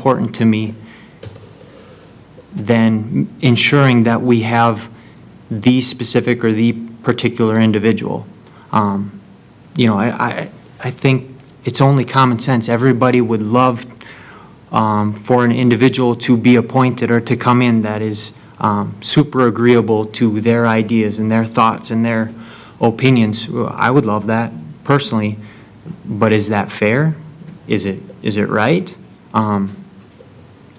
important to me than ensuring that we have the specific or the particular individual. You know, I think it's only common sense. Everybody would love for an individual to be appointed or to come in that is super agreeable to their ideas and their thoughts and their opinions. I would love that personally, but is that fair? Is it right?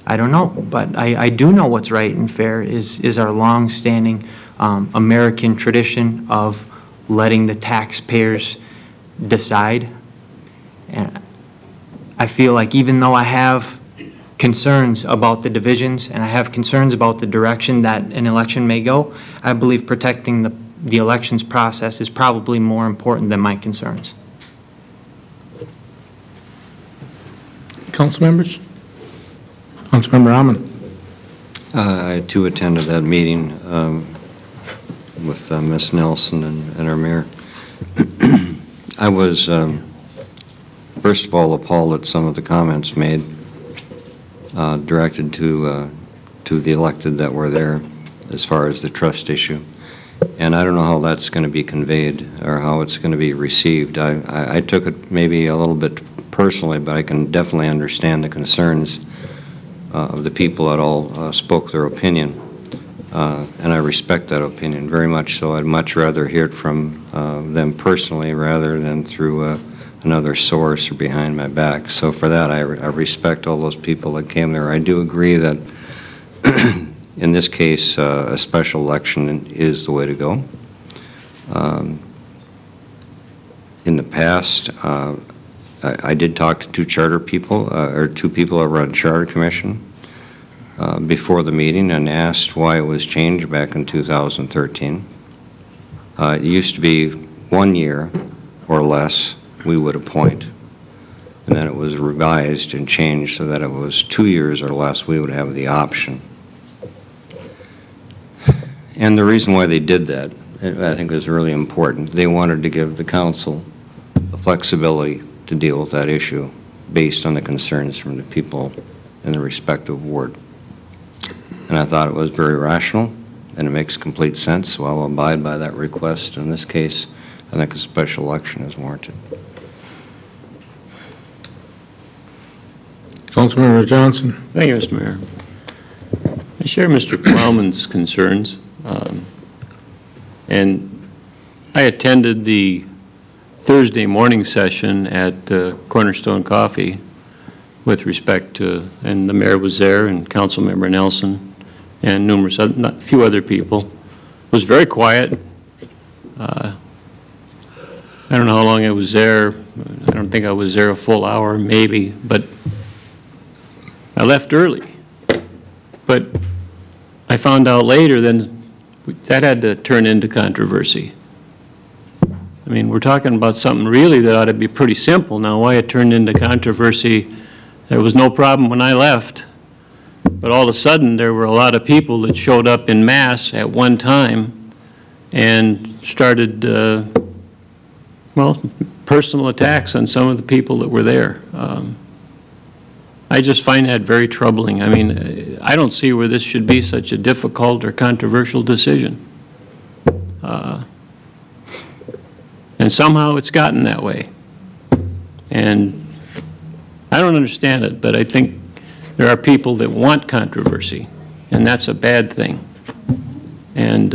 I don't know, but I do know what's right and fair is our long-standing American tradition of letting the taxpayers decide. And I feel like even though I have concerns about the divisions and I have concerns about the direction that an election may go, I believe protecting the elections process is probably more important than my concerns. Council members? Councilmember Alman. I too attended that meeting with Ms. Nelson and our mayor. I was, first of all, appalled at some of the comments made directed to the elected that were there as far as the trust issue. And I don't know how that's going to be conveyed or how it's going to be received. I took it maybe a little bit personally, but I can definitely understand the concerns of the people that all spoke their opinion. And I respect that opinion very much so. I'd much rather hear it from them personally rather than through another source or behind my back. So for that, I respect all those people that came there. I do agree that in this case, a special election is the way to go. In the past, I did talk to two charter people, or two people that were on Charter Commission before the meeting and asked why it was changed back in 2013. It used to be 1 year or less we would appoint, and then it was revised and changed so that it was 2 years or less we would have the option. And the reason why they did that, I think, is really important. They wanted to give the council the flexibility to deal with that issue based on the concerns from the people in the respective ward. And I thought it was very rational, and it makes complete sense, so I'll abide by that request. In this case, I think a special election is warranted. Councilmember Johnson. Thank you, Mr. Mayor. I share Mr. Plowman's concerns, and I attended the Thursday morning session at Cornerstone Coffee with respect to, and the mayor was there, and Councilmember Nelson, and numerous other, a few other people. It was very quiet. I don't know how long I was there. I don't think I was there a full hour, maybe, but I left early. But I found out later then that had to turn into controversy. I mean, we're talking about something really that ought to be pretty simple. Now, why it turned into controversy, there was no problem when I left. But all of a sudden, there were a lot of people that showed up in mass at one time and started, well, personal attacks on some of the people that were there. I just find that very troubling. I mean, I don't see where this should be such a difficult or controversial decision. And somehow it's gotten that way. And I don't understand it, but I think there are people that want controversy, and that's a bad thing. And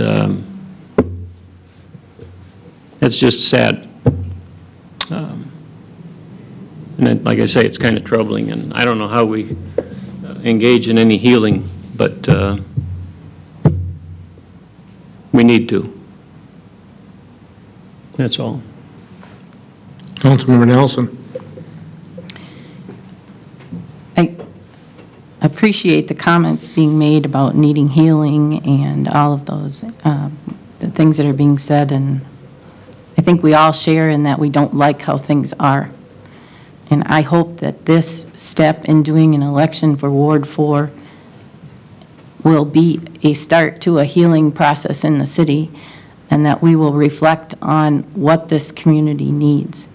it's just sad. And it, like I say, it's kind of troubling, and I don't know how we engage in any healing, but we need to. That's all. Councilmember Nelson. I appreciate the comments being made about needing healing and all of those, the things that are being said, and I think we all share in that we don't like how things are. And I hope that this step in doing an election for Ward 4 will be a start to a healing process in the city, and that we will reflect on what this community needs.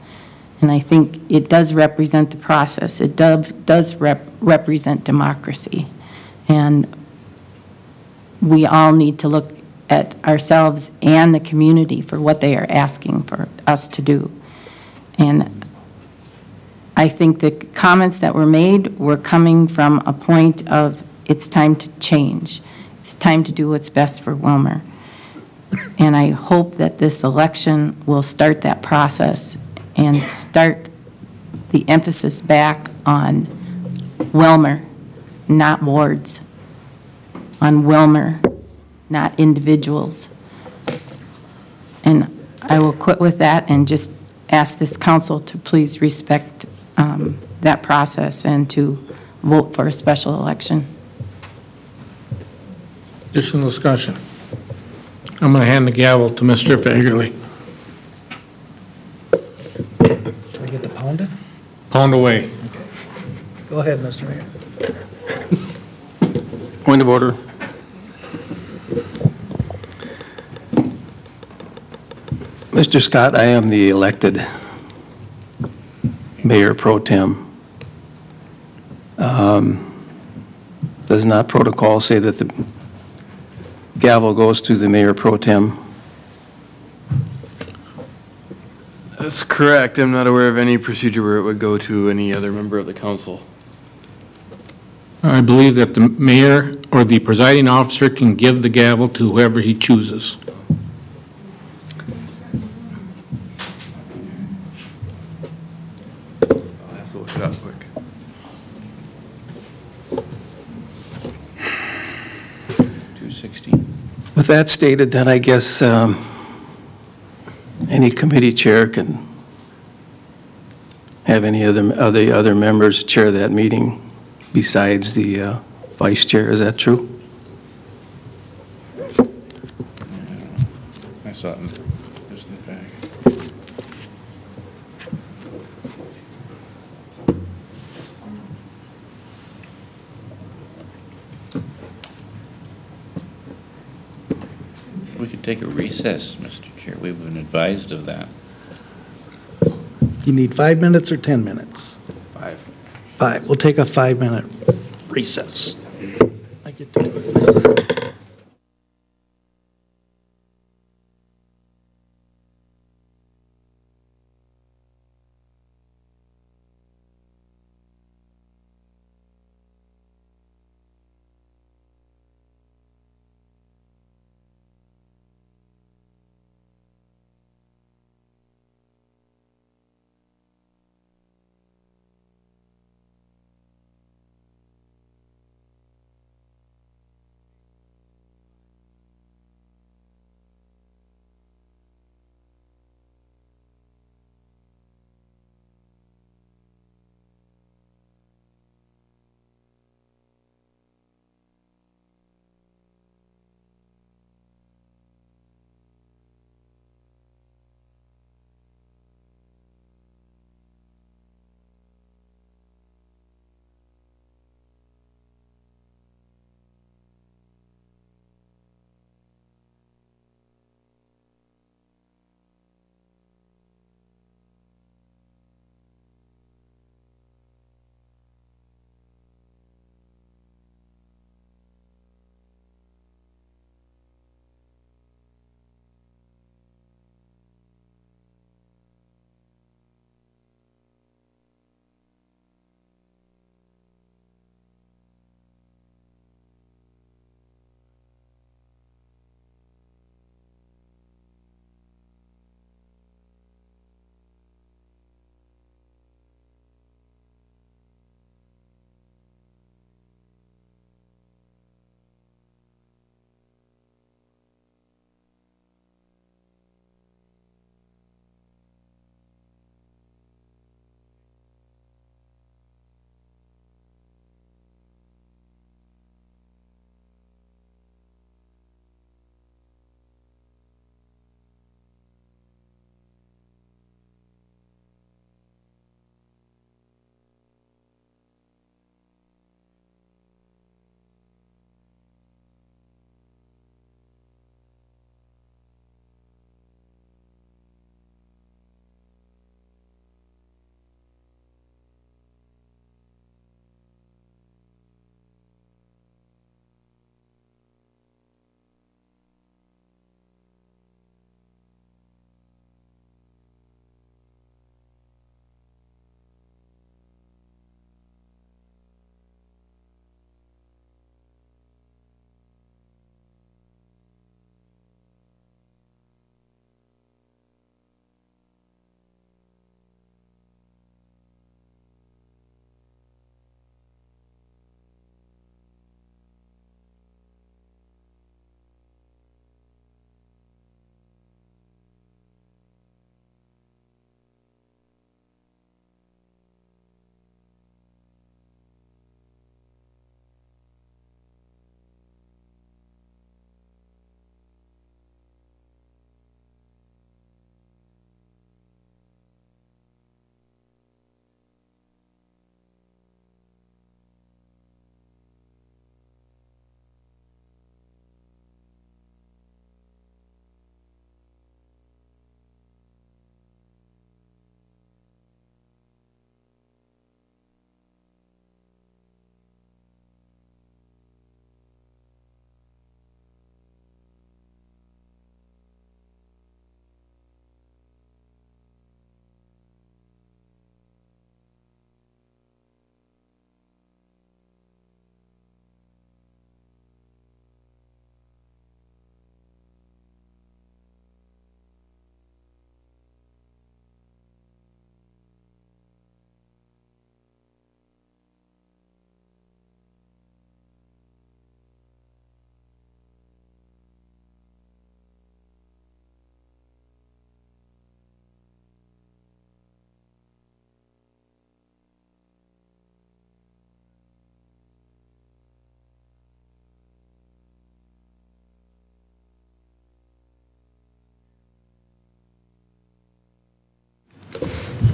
And I think it does represent the process. It does represent democracy. And we all need to look at ourselves and the community for what they are asking for us to do. And I think the comments that were made were coming from a point of it's time to change. It's time to do what's best for Willmar. And I hope that this election will start that process and start the emphasis back on Willmar, not wards, on Willmar, not individuals. And I will quit with that and just ask this council to please respect that process and to vote for a special election. Additional discussion. I'm going to hand the gavel to Mr. Fagerly. Can we get to pounding? Pound away. Go ahead, Mr. Mayor. Point of order. Mr. Scott, I am the elected Mayor Pro Tem. Does not protocol say that the gavel goes to the Mayor Pro Tem? That's correct. I'm not aware of any procedure where it would go to any other member of the council. I believe that the mayor or the presiding officer can give the gavel to whoever he chooses. I'll have to look it up quick. With that stated, then I guess any committee chair can have any other members chair that meeting besides the vice chair. Is that true? I saw it just in the bag. We could take a recess, Mr. Chair. We've been advised of that. You need 5 minutes or 10 minutes? 5. 5. We'll take a 5-minute recess. I get to do it.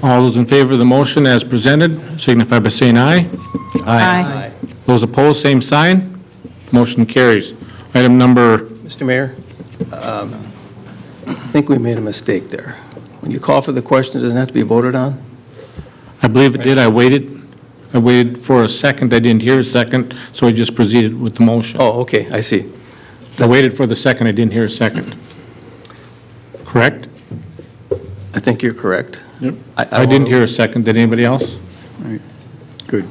All those in favor of the motion as presented signify by saying aye. Aye. Those opposed, same sign. Motion carries. Item number, Mr. Mayor, I think we made a mistake there. When you call for the question, it doesn't have to be voted on? I believe it did. I waited for a second. I didn't hear a second, so I just proceeded with the motion. Oh, okay, I see. I waited for the second. I didn't hear a second. Correct? I think you're correct. Yep. I didn't hear a second. Did anybody else? Good.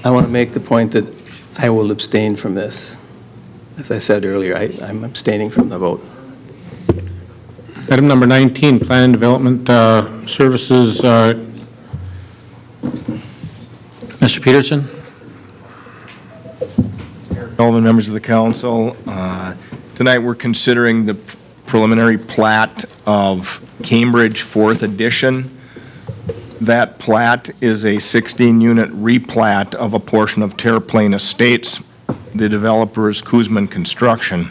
I want to make the point that I will abstain from this. As I said earlier, I'm abstaining from the vote. Item number 19, Plan and Development Services. Mr. Peterson? Gentlemen, members of the council, tonight we're considering the preliminary plat of Cambridge 4th Edition. That plat is a 16-unit replat of a portion of Terraplain Estates. The developer is Kuzman Construction.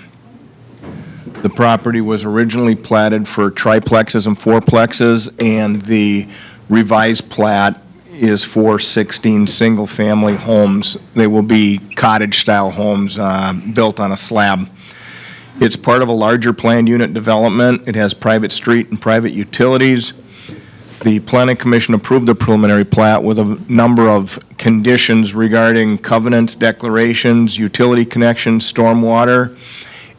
The property was originally platted for triplexes and fourplexes, and the revised plat is for 16 single-family homes. They will be cottage-style homes built on a slab. It's part of a larger planned unit development. It has private street and private utilities. The Planning Commission approved the preliminary plat with a number of conditions regarding covenants, declarations, utility connections, stormwater,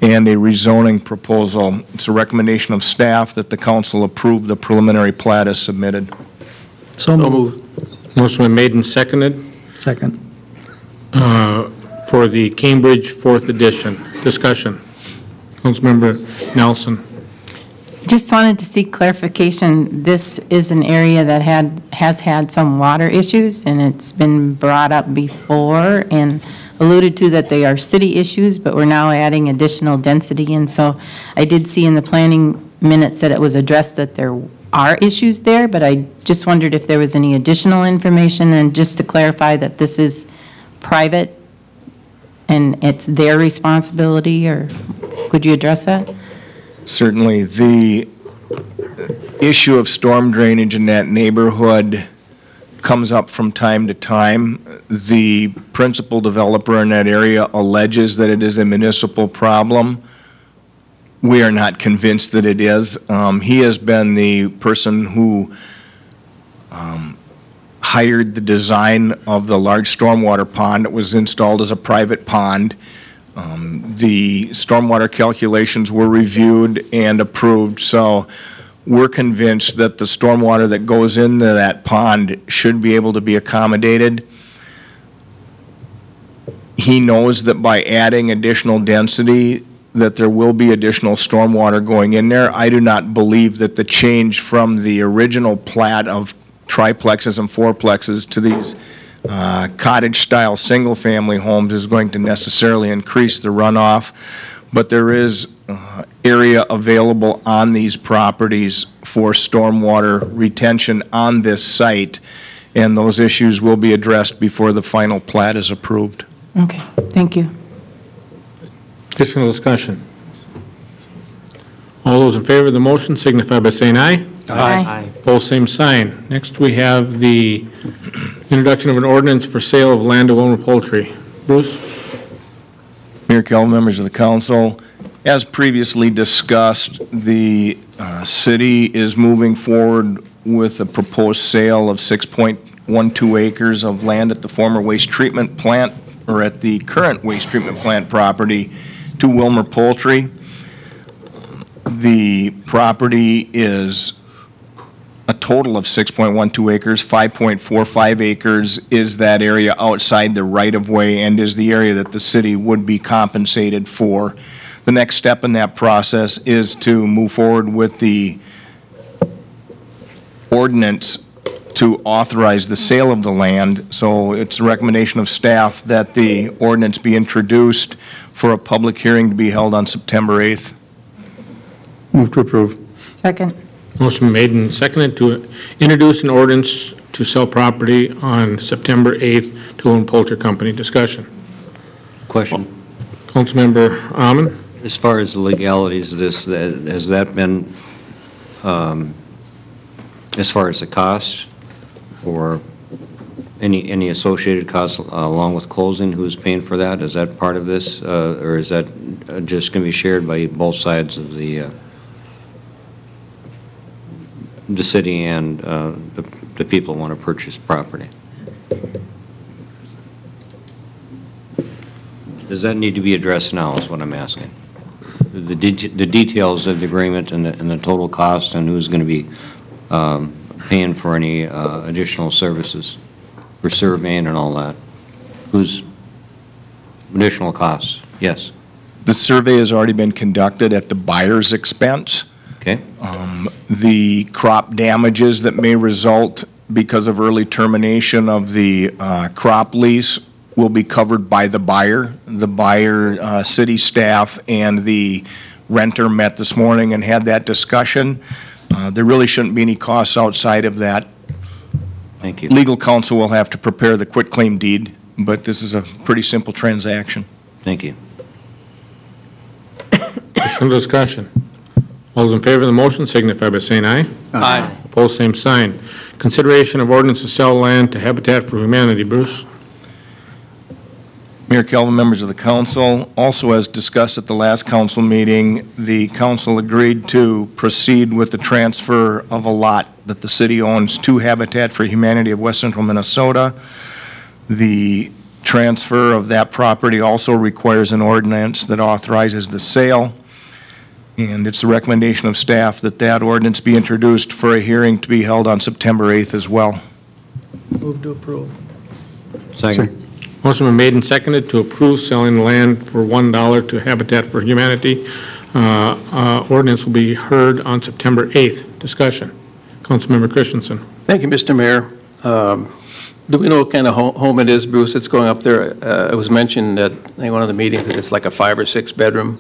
and a rezoning proposal. It's a recommendation of staff that the council approve the preliminary plat as submitted. So moved. Motion been made and seconded Second. for the Cambridge 4th Edition. Discussion. Councilmember Nelson. Just wanted to seek clarification. This is an area that has had some water issues, and it's been brought up before and alluded to that they are city issues, but we're now adding additional density. And so I did see in the planning minutes that it was addressed that there are issues there, but I just wondered if there was any additional information, and just to clarify that this is private and it's their responsibility, or could you address that? Certainly. The issue of storm drainage in that neighborhood comes up from time to time. The principal developer in that area alleges that it is a municipal problem. We are not convinced that it is. He has been the person who hired the design of the large stormwater pond that was installed as a private pond. The stormwater calculations were reviewed and approved, so we're convinced that the stormwater that goes into that pond should be able to be accommodated. He knows that by adding additional density that there will be additional stormwater going in there. I do not believe that the change from the original plat of triplexes and fourplexes to these cottage-style single-family homes is going to necessarily increase the runoff, but there is area available on these properties for stormwater retention on this site, and those issues will be addressed before the final plat is approved. Okay, thank you. Additional discussion. All those in favor of the motion signify by saying aye. Aye. Opposed, same sign. Next, we have the introduction of an ordinance for sale of land to Willmar Poultry. Bruce? Mayor Kell, members of the council, as previously discussed, the city is moving forward with a proposed sale of 6.12 acres of land at the former waste treatment plant, or at the current waste treatment plant property, to Willmar Poultry. The property is a total of 6.12 acres. 5.45 acres is that area outside the right-of-way and is the area that the city would be compensated for. The next step in that process is to move forward with the ordinance to authorize the sale of the land. So it's a recommendation of staff that the ordinance be introduced for a public hearing to be held on September 8th. Move to approve. Second. Motion made and seconded to introduce an ordinance to sell property on September 8th to Willmar Poultry Company. Discussion. Question. Councilmember Amon? As far as the legalities of this, has that been As far as the cost, or any associated costs along with closing, who's paying for that? Is that part of this, or is that just going to be shared by both sides of the city and the people who want to purchase property? Does that need to be addressed now is what I'm asking? The details of the agreement and the total cost, and who's going to be paying for any additional services for surveying and all that? Who's additional costs? Yes. The survey has already been conducted at the buyer's expense. Okay. The crop damages that may result because of early termination of the crop lease will be covered by the buyer. The buyer, city staff, and the renter met this morning and had that discussion. There really shouldn't be any costs outside of that. Thank you. Legal counsel will have to prepare the quitclaim deed, but this is a pretty simple transaction. Thank you. Some discussion. All those in favor of the motion signify by saying aye. Aye. Opposed, same sign. Consideration of ordinance to sell land to Habitat for Humanity. Bruce? Mayor Calvin, members of the council, also as discussed at the last council meeting, the council agreed to proceed with the transfer of a lot that the city owns to Habitat for Humanity of West Central Minnesota. The transfer of that property also requires an ordinance that authorizes the sale, and it's the recommendation of staff that that ordinance be introduced for a hearing to be held on September 8th as well. Move to approve. Second. Motion been made and seconded to approve selling land for $1 to Habitat for Humanity. Ordinance will be heard on September 8th. Discussion. Councilmember Christensen. Thank you, Mr. Mayor. Do we know what kind of home it is, Bruce, that's going up there? It was mentioned at, I think, one of the meetings that it's like a 5 or 6 bedroom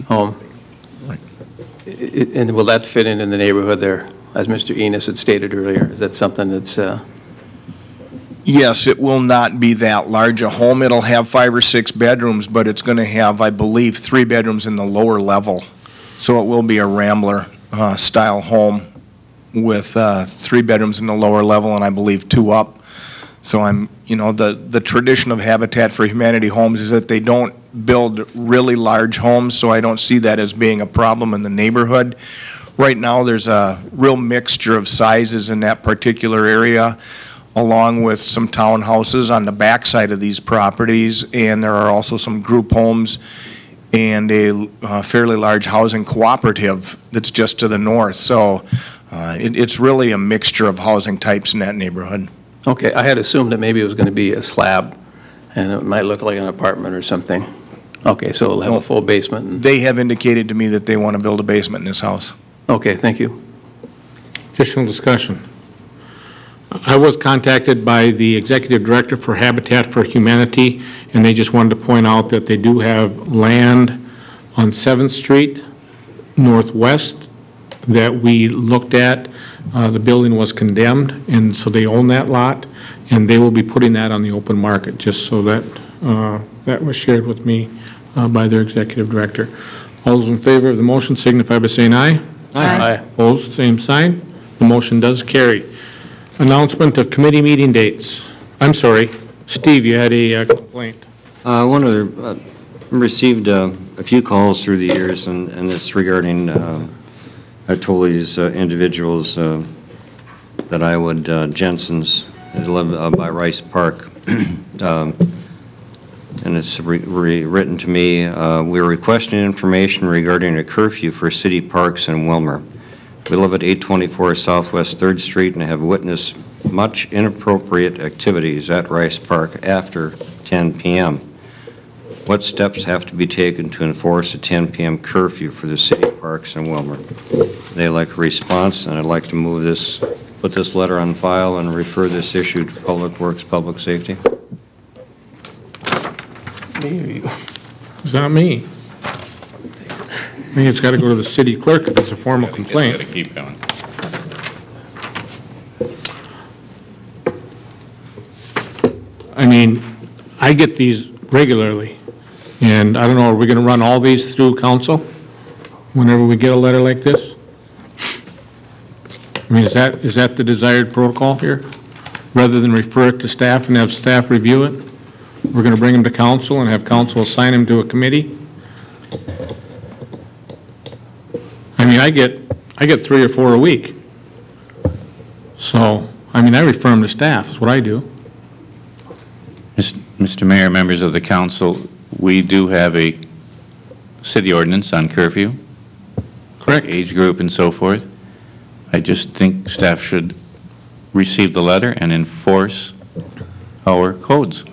home. And will that fit in the neighborhood there, as Mr. Enos had stated earlier? Is that something that's... Yes, it will not be that large a home. It'll have 5 or 6 bedrooms, but it's going to have, I believe, 3 bedrooms in the lower level. So it will be a Rambler style home with 3 bedrooms in the lower level and I believe 2 up. So the tradition of Habitat for Humanity homes is that they don't build really large homes, so I don't see that as being a problem in the neighborhood. Right now, there's a real mixture of sizes in that particular area, along with some townhouses on the backside of these properties, and there are also some group homes and a fairly large housing cooperative that's just to the north. So it's really a mixture of housing types in that neighborhood. Okay, I had assumed that maybe it was going to be a slab, and it might look like an apartment or something. Okay, so it'll have a full basement. And... They have indicated to me that they want to build a basement in this house. Okay, thank you. Additional discussion. I was contacted by the executive director for Habitat for Humanity, and they just wanted to point out that they do have land on 7th Street Northwest that we looked at. The building was condemned, and so they own that lot, and they will be putting that on the open market, just so that that was shared with me by their executive director. All those in favor of the motion signify by saying aye. Aye. Opposed, same sign. The motion does carry. Announcement of committee meeting dates. I'm sorry, Steve, you had a complaint. One other, received a few calls through the years, and it's regarding, I told these individuals that I would, Jensen's, that live by Rice Park, and it's written to me, we're requesting information regarding a curfew for city parks in Willmar. We live at 824 Southwest 3rd Street and have witnessed much inappropriate activities at Rice Park after 10 p.m. What steps have to be taken to enforce a 10 p.m. curfew for the city parks in Willmar? They'd like a response, and I'd like to move this, put this letter on file and refer this issue to Public Works, Public Safety. Is that me? I think it's got to go to the city clerk if it's a formal complaint. Got to keep going. I mean, I get these regularly, and I don't know, are we going to run all these through council whenever we get a letter like this? I mean, is that the desired protocol here? Rather than refer it to staff and have staff review it, we're going to bring them to council and have council assign them to a committee? I mean, I get 3 or 4 a week. So, I mean, I refer them to staff, is what I do. Mr. Mayor, members of the council, we do have a city ordinance on curfew. Correct. Age group and so forth. I just think staff should receive the letter and enforce our codes.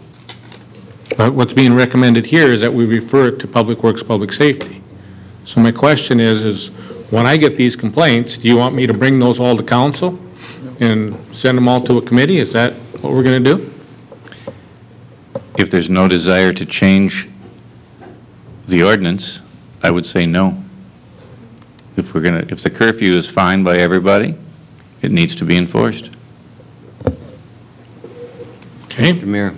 But what's being recommended here is that we refer it to Public Works, Public Safety. So my question is when I get these complaints, do you want me to bring those all to council and send them all to a committee? Is that what we're going to do? If there's no desire to change the ordinance, I would say no. If the curfew is fine by everybody, it needs to be enforced. Okay. Mr. Mayor,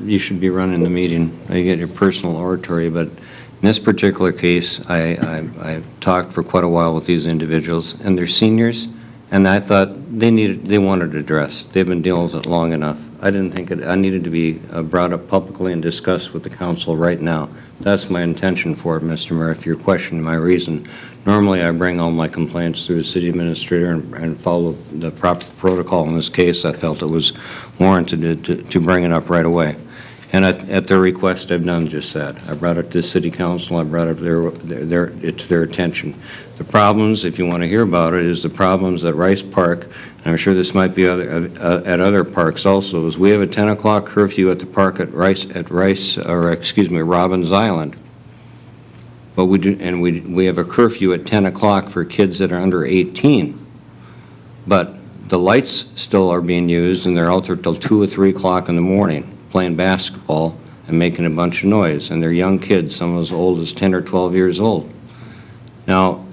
you should be running the meeting. I get your personal oratory, but in this particular case, I talked for quite a while with these individuals, and they're seniors, and I thought they wanted address. They've been dealing with it long enough. I didn't think I needed to be brought up publicly and discussed with the council right now. That's my intention for it, Mr. Mayor, if you're questioning my reason. Normally, I bring all my complaints through the city administrator and follow the proper protocol. In this case, I felt it was warranted to bring it up right away. And at their request, I've done just that. I brought it to the city council. I brought it to their attention. The problems, if you want to hear about it, is the problems at Rice Park. And I'm sure this might be at other parks also. Is we have a 10 o'clock curfew at the park at Robbins Island. But we have a curfew at 10 o'clock for kids that are under 18. But the lights still are being used, and they're out there till 2 or 3 o'clock in the morning playing basketball and making a bunch of noise. And they're young kids, some as old as 10 or 12 years old. Now,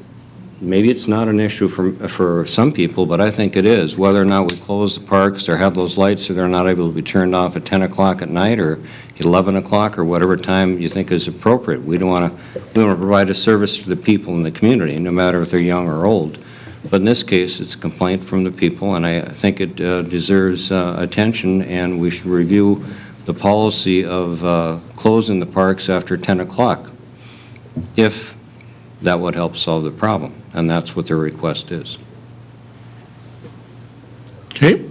maybe it's not an issue for some people, but I think it is. Whether or not we close the parks or have those lights so they're not able to be turned off at 10 o'clock at night or 11 o'clock or whatever time you think is appropriate. We want to provide a service to the people in the community, no matter if they're young or old. But in this case, it's a complaint from the people, and I think it deserves attention, and we should review the policy of closing the parks after 10 o'clock, if that would help solve the problem, and that's what their request is. Okay.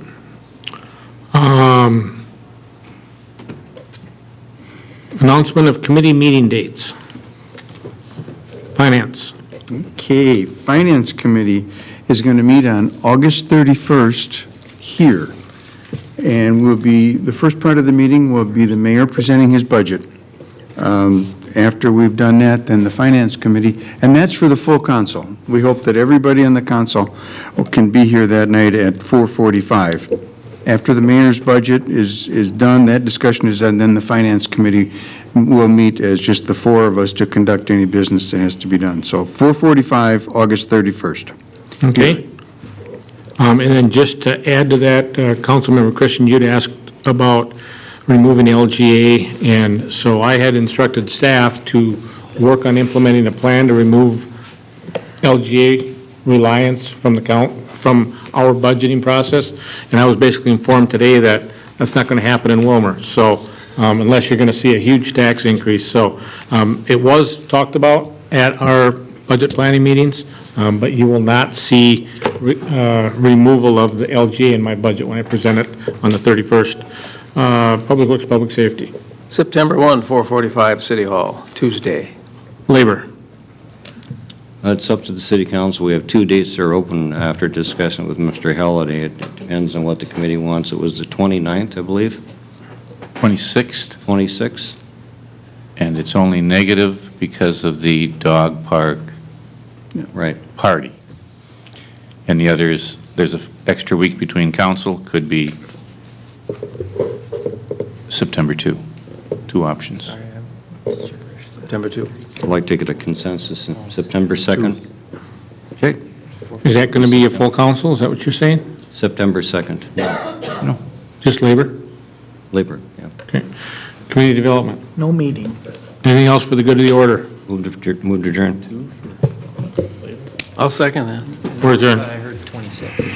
Announcement of committee meeting dates. Finance. Okay, Finance Committee is going to meet on August 31st here. And the first part of the meeting will be the mayor presenting his budget. After we've done that, then the Finance Committee, and that's for the full council. We hope that everybody on the council can be here that night at 4:45. After the mayor's budget is done, that discussion is done, then the Finance Committee will meet as just the 4 of us to conduct any business that has to be done. So 4:45, August 31st. Okay. And then just to add to that, Councilmember Christian, you'd asked about removing LGA, and so I had instructed staff to work on implementing a plan to remove LGA reliance from our budgeting process, and I was basically informed today that that's not going to happen in Willmar, so unless you're going to see a huge tax increase. So it was talked about at our budget planning meetings, but you will not see removal of the LGA in my budget when I present it on the 31st. Public Works, Public Safety. September 1, 4:45, City Hall, Tuesday. Labor. It's up to the city council. We have 2 dates that are open after discussing with Mr. Halliday. It depends on what the committee wants. It was the 29th, I believe. 26th, 26th. and it's only negative because of the dog park Right. party. And the others, there's an extra week between council, could be September 2. 2 options. September 2. I'd like to get a consensus in September 2nd. Okay. Is that going to be a full council? Is that what you're saying? September 2nd. No. Just labor? Labor, yeah. Okay. Community development. No meeting. Anything else for the good of the order? Move to adjourn. I'll second that. We're adjourned. 26th.